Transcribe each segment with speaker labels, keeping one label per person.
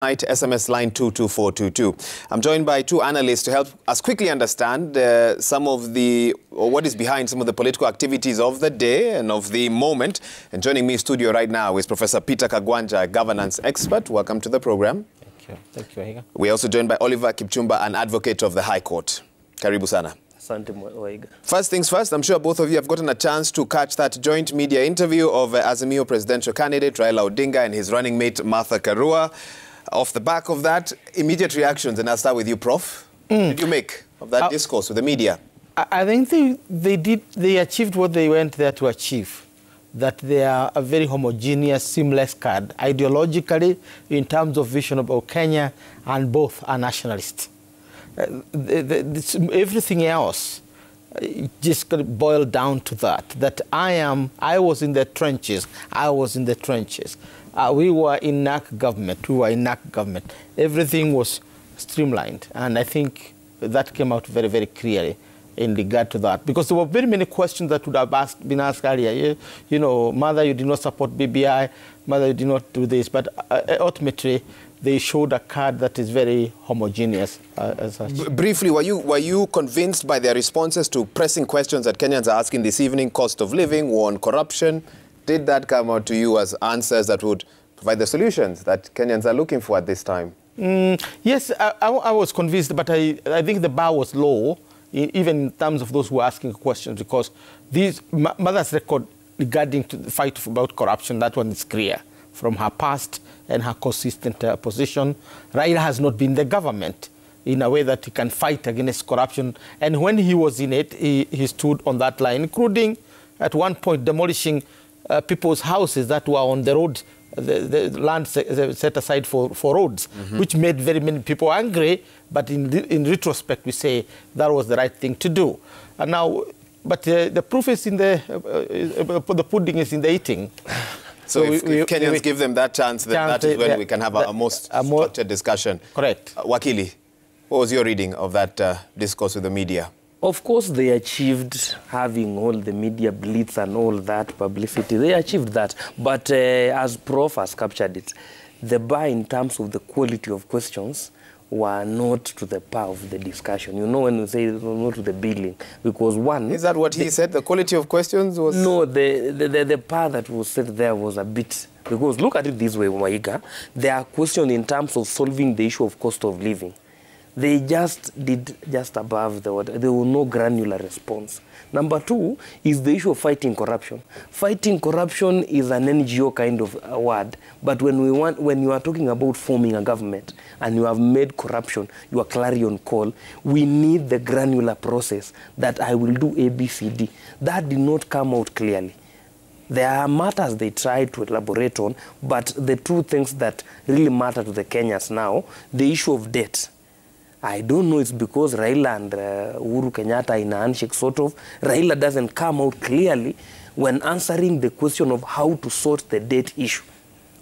Speaker 1: SMS line 22422. I'm joined by two analysts to help us quickly understand what is behind some of the political activities of the day and of the moment. And joining me in studio right now is Professor Peter Kagwanja, a governance expert. Welcome to the program.
Speaker 2: Thank you. Thank you, Waiga.
Speaker 1: We're also joined by Oliver Kipchumba, an advocate of the High Court. Karibu sana. First things first, I'm sure both of you have gotten a chance to catch that joint media interview of Azimio presidential candidate Raila Odinga and his running mate Martha Karua. Off the back of that, immediate reactions, and I'll start with you, Prof. What did you make of that discourse with the media?
Speaker 2: I think they achieved what they went there to achieve, that they are a very homogeneous, seamless card, ideologically, in terms of vision about Kenya, and both are nationalists. Everything else just boil down to that I was in the trenches, we were in NAC government, Everything was streamlined, and I think that came out very, very clearly in regard to that, because there were very many questions that would have been asked earlier. You know, Mother, you did not support BBI, Mother, you did not do this, but ultimately they showed a card that is very homogeneous as such.
Speaker 1: Briefly, were you convinced by their responses to pressing questions that Kenyans are asking this evening, cost of living, war on corruption? Did that come out to you as answers that would provide the solutions that Kenyans are looking for at this time?
Speaker 2: Yes, I was convinced, but I think the bar was low, even in terms of those who are asking questions, because Mother's record regarding to the fight about corruption, that one is clear from her past and her consistent position. Raila has not been the government in a way that he can fight against corruption. And when he was in it, he stood on that line, including at one point demolishing people's houses that were on the road, the land set aside for roads, which made very many people angry. But in retrospect, we say that was the right thing to do. And now, but the proof is in the pudding is in the eating.
Speaker 1: So if Kenyans give them that chance, then that is when we can have a more structured discussion.
Speaker 2: Correct.
Speaker 1: Wakili, what was your reading of that discourse with the media?
Speaker 3: Of course, they achieved having all the media blitz and all that publicity. They achieved that. But as Prof has captured it, the bar in terms of the quality of questions were not to the par of the discussion. You know, when we say not to the billing, because one...
Speaker 1: Is that what he said? The quality of questions was...
Speaker 3: No, the part that was said there was a bit... Because look at it this way, Waiga. There are questions in terms of solving the issue of cost of living. They just did just above the order. There was no granular response. Number two is the issue of fighting corruption. Fighting corruption is an NGO kind of word, but when you are talking about forming a government and you have made corruption your clarion call, we need the granular process that I will do A, B, C, D. That did not come out clearly. There are matters they try to elaborate on, but the two things that really matter to the Kenyans now, the issue of debt. I don't know, it's because Raila and Uhuru Kenyatta in a handshake sort of. Raila doesn't come out clearly when answering the question of how to sort the debt issue.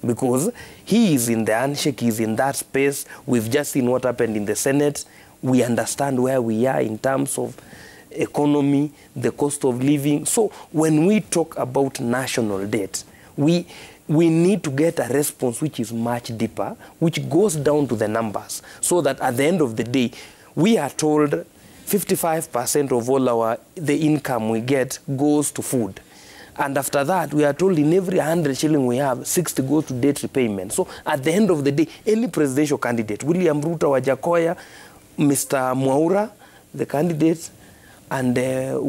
Speaker 3: Because he is in the handshake, he's in that space. We've just seen what happened in the Senate. We understand where we are in terms of economy, the cost of living. So when we talk about national debt, we need to get a response which is much deeper, which goes down to the numbers, so that at the end of the day, we are told 55% of all the income we get goes to food. And after that, we are told in every 100 shilling we have, 60 goes to debt repayment. So at the end of the day, any presidential candidate, William Ruto, Wajakoya, Mr. Mwaura, the candidate, and Raila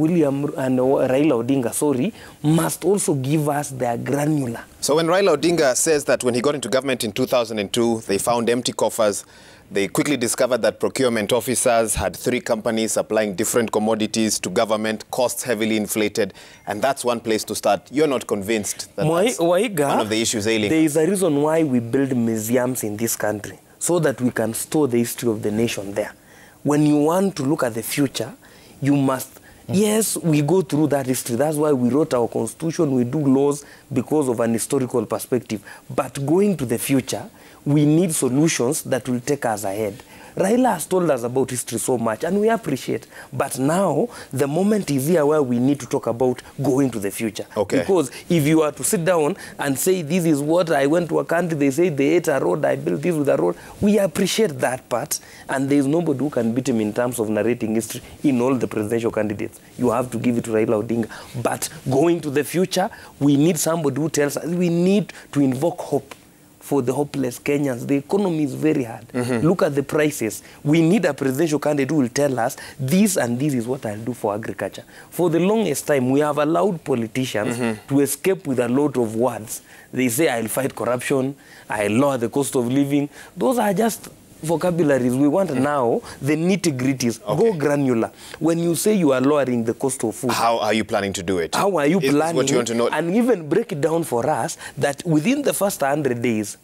Speaker 3: Odinga, must also give us their granular.
Speaker 1: So when Raila Odinga says that when he got into government in 2002, they found empty coffers, they quickly discovered that procurement officers had 3 companies supplying different commodities to government, costs heavily inflated, and that's one place to start. You're not convinced that that's one of the issues ailing?
Speaker 3: There is a reason why we build museums in this country, so that we can store the history of the nation there. When you want to look at the future, you must, yes, we go through that history. That's why we wrote our constitution, we do laws because of an historical perspective. But going to the future, we need solutions that will take us ahead. Raila has told us about history so much, and we appreciate. But now, the moment is here where we need to talk about going to the future.
Speaker 1: Okay.
Speaker 3: Because if you are to sit down and say, this is what I went to a country, they say they ate a road, I built this with a road, we appreciate that part, and there is nobody who can beat him in terms of narrating history in all the presidential candidates. You have to give it to Raila Odinga. But going to the future, we need somebody who tells us we need to invoke hope for the hopeless Kenyans. The economy is very hard. Look at the prices. We need a presidential candidate who will tell us this and this is what I'll do for agriculture. For the longest time, we have allowed politicians to escape with a lot of words. They say, I'll fight corruption, I'll lower the cost of living. Those are just vocabularies. We want now the nitty-gritties. Go granular. When you say you are lowering the cost of food,
Speaker 1: how are you planning to do it?
Speaker 3: How are you planning?
Speaker 1: What you want to know.
Speaker 3: And even break it down for us that within the first 100 days,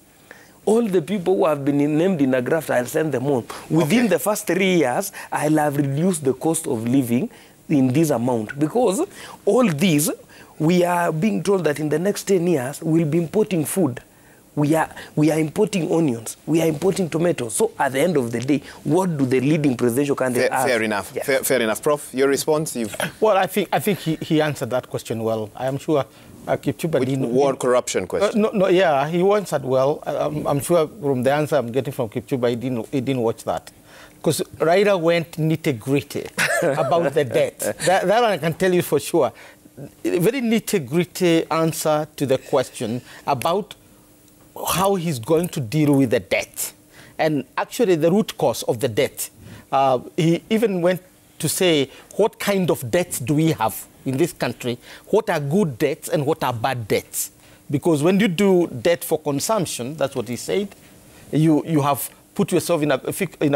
Speaker 3: all the people who have been named in a graft, I'll send them home. Within the first 3 years, I'll have reduced the cost of living in this amount. Because all these, we are being told that in the next 10 years, we'll be importing food. We are importing onions. We are importing tomatoes. So at the end of the day, what do the leading presidential candidates ask?
Speaker 1: Fair enough.
Speaker 3: Yes.
Speaker 1: Fair enough. Prof, your response?
Speaker 2: Well, I think he answered that question well. I am sure Kipchumba didn't...
Speaker 1: War corruption question.
Speaker 2: Yeah, he answered well. I'm sure from the answer I'm getting from Kipchumba, he didn't watch that. Because Raila went nitty-gritty about the debt. That one I can tell you for sure. A very nitty-gritty answer to the question about how he's going to deal with the debt. And actually the root cause of the debt. He even went to say, what kind of debts do we have in this country? What are good debts and what are bad debts? Because when you do debt for consumption, that's what he said, you have put yourself in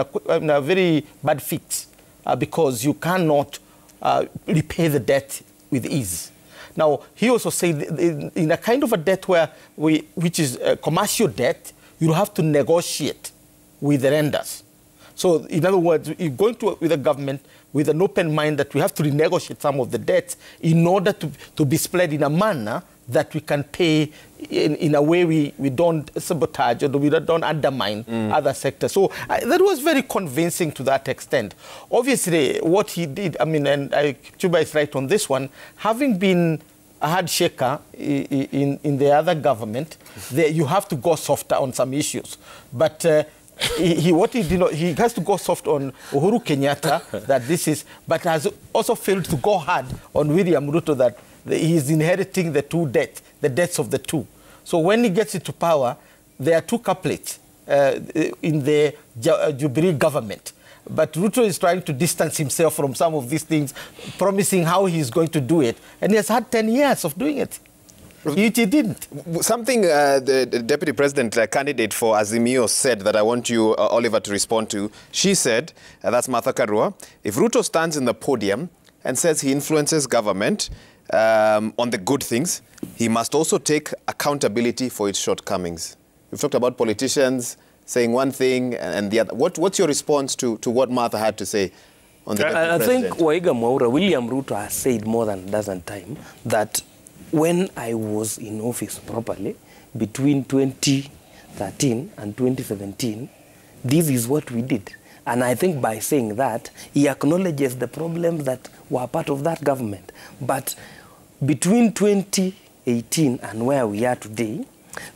Speaker 2: a very bad fix because you cannot repay the debt with ease. Now, he also said in a kind of a debt which is a commercial debt, you have to negotiate with the lenders. So, in other words, you're going with the government with an open mind that we have to renegotiate some of the debts in order to be split in a manner that we can pay in a way we don't sabotage or we don't undermine other sectors. So that was very convincing to that extent. Obviously, what he did, I mean, and Chuba is right on this one, having been a hard shaker in the other government, you have to go softer on some issues. But he has to go soft on Uhuru Kenyatta, but has also failed to go hard on William Ruto that he is inheriting the debts of the two. So when he gets into power, there are two couplets in the Jubilee government. But Ruto is trying to distance himself from some of these things, promising how he's going to do it. And he has had 10 years of doing it. He didn't.
Speaker 1: Something the Deputy President candidate for Azimio said that I want you, Oliver, to respond to. She said, that's Martha Karua, if Ruto stands in the podium and says he influences government on the good things, he must also take accountability for its shortcomings. We've talked about politicians saying one thing and the other. What's your response to what Martha had to say on the Deputy President?
Speaker 3: I think Waiga Mwaura, William Ruto has said more than a dozen times that when I was in office properly, between 2013 and 2017, this is what we did. And I think by saying that, he acknowledges the problems that were part of that government. But between 2018 and where we are today,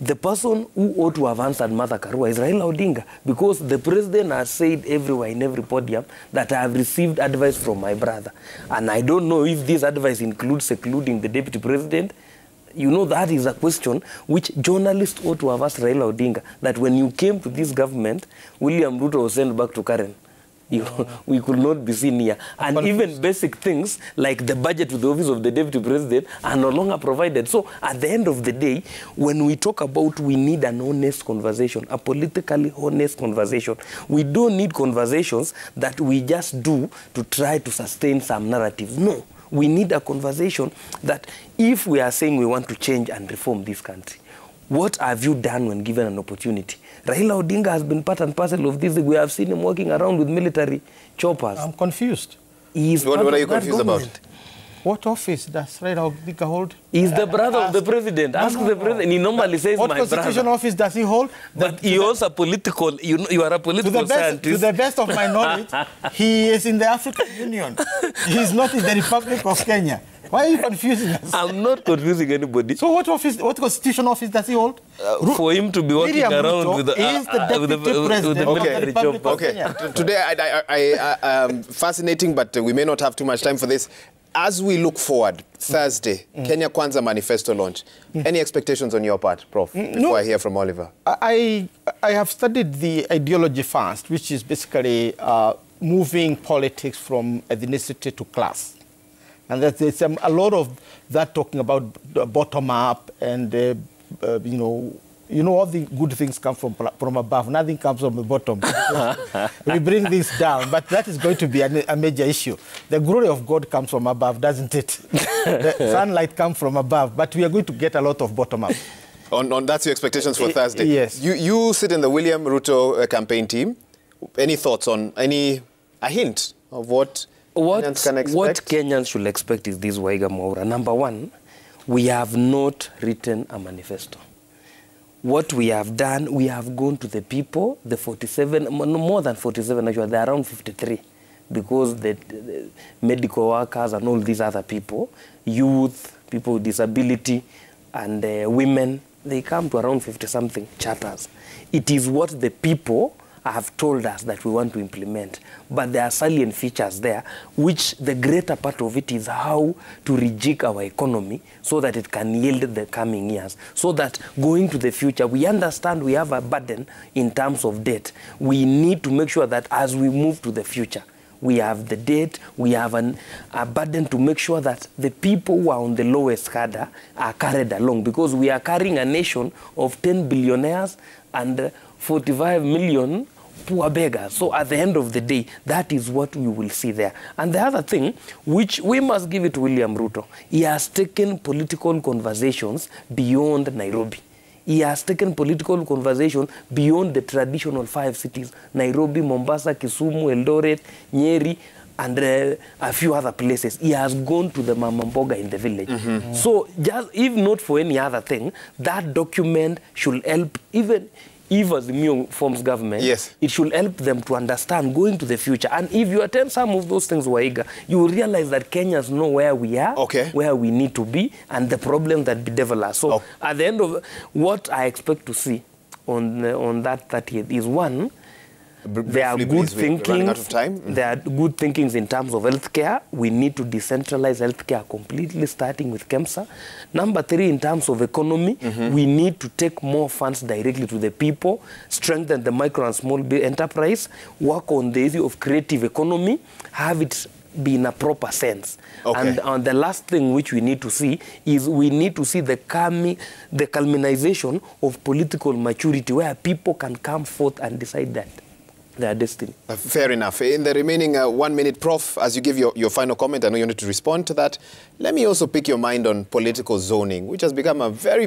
Speaker 3: the person who ought to have answered Martha Karua is Raila Odinga, because the president has said everywhere in every podium that I have received advice from my brother. And I don't know if this advice includes secluding the deputy president. You know, that is a question which journalists ought to have asked Raila Odinga, that when you came to this government, William Ruto was sent back to Karen. We could not be seen here. And even basic things like the budget to the office of the deputy president are no longer provided. So at the end of the day, when we talk about we need an honest conversation, a politically honest conversation, we don't need conversations that we just do to try to sustain some narratives. No, we need a conversation that if we are saying we want to change and reform this country, what have you done when given an opportunity? Raila Odinga has been part and parcel of this. We have seen him walking around with military choppers.
Speaker 2: I'm confused.
Speaker 1: What are you confused about?
Speaker 2: What office does Raila Odinga hold?
Speaker 3: He's the brother of the president. Ask the president. He normally says my brother.
Speaker 2: What constitution office does he hold?
Speaker 3: But he also political, you are a political scientist.
Speaker 2: To the best of my knowledge, he is in the African Union. He's not in the Republic of Kenya. Why are you confusing us?
Speaker 3: I'm not confusing anybody.
Speaker 2: So what constitution office does he hold?
Speaker 3: For him to be walking around with the
Speaker 2: president of the Republic of Kenya.
Speaker 1: Today, fascinating, but we may not have too much time for this. As we look forward, Thursday, Kenya Kwanza manifesto launch. Any expectations on your part, Prof, before I hear from Oliver? I
Speaker 2: have studied the ideology first, which is basically moving politics from ethnicity to class. And there's a lot of that talking about bottom-up and, you know, all the good things come from above. Nothing comes from the bottom. We bring this down, but that is going to be a major issue. The glory of God comes from above, doesn't it? The sunlight comes from above, but we are going to get a lot of bottom-up.
Speaker 1: That's your expectations for Thursday?
Speaker 2: Yes.
Speaker 1: You sit in the William Ruto campaign team. Any thoughts on a hint of what Kenyans can expect?
Speaker 3: What Kenyans should expect is this, Waiga Mwaura. Number one, we have not written a manifesto. What we have done, we have gone to the people, the 47, more than 47 actually, they're around 53, because the medical workers and all these other people, youth, people with disability, and women, they come to around 50-something charters. It is what the people have told us that we want to implement. But there are salient features there, which the greater part of it is how to rejig our economy so that it can yield the coming years. So that going to the future, we understand we have a burden in terms of debt. We need to make sure that as we move to the future, we have the debt, we have a burden to make sure that the people who are on the lowest cadre are carried along, because we are carrying a nation of 10 billionaires and 45 million poor beggars. So at the end of the day, that is what we will see there. And the other thing, which we must give it to William Ruto, he has taken political conversations beyond Nairobi. He has taken political conversation beyond the traditional 5 cities, Nairobi, Mombasa, Kisumu, Eldoret, Nyeri, and a few other places. He has gone to the Mama Mboga in the village. So just, if not for any other thing, that document should help, even if as the Mio forms government,
Speaker 1: yes,
Speaker 3: it should help them to understand going to the future. And if you attend some of those things, Waiga, you will realize that Kenyans know where we are, where we need to be, and the problem that bedevil us. So at the end of what I expect to see on that 30th is, one, there are good thinkings. There are good thinkings in terms of healthcare. We need to decentralize healthcare completely, starting with KEMSA. Number 3, in terms of economy, we need to take more funds directly to the people, strengthen the micro and small enterprise, work on the issue of creative economy, have it be in a proper sense. And the last thing which we need to see is we need to see the culmination of political maturity, where people can come forth and decide that their destiny.
Speaker 1: Fair enough. In the remaining 1 minute, Prof, as you give your final comment, I know you need to respond to that. Let me also pick your mind on political zoning, which has become a very